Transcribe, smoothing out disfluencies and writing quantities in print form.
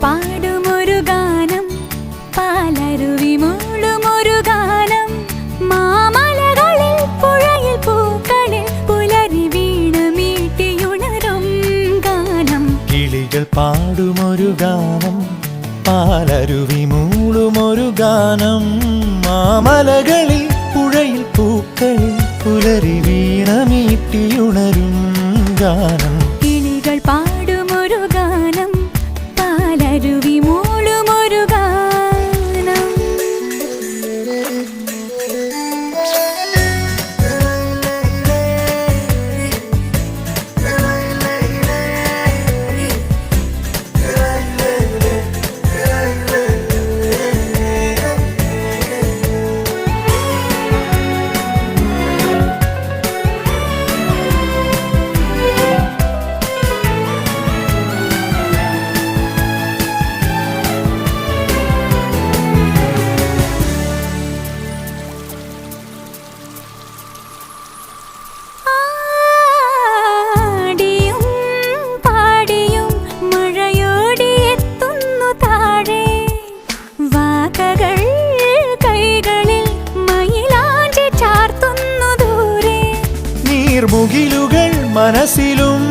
പാടുമൊരു ഗാനം പാലരുവി മൂളുമൊരു ഗാനം മാമലകളിൽ പുഴയിൽ പൂക്കളിൽ പുലരി വീണ മീട്ടിയുണരും ഗാനം കിളികൾ പാടുമൊരു ഗാനം പാലരുവി മൂളുമൊരു ഗാനം മാമലകളിൽ പുഴയിൽ പൂക്കളിൽ പുലരി വീണ മീട്ടിയുണരും ഗാനം കിളികൾ പാടുമൊരു ഗാനം പാലരുവി മൂളുമൊരു ഗാനം മുകിലുകൾ മനസ്സിലും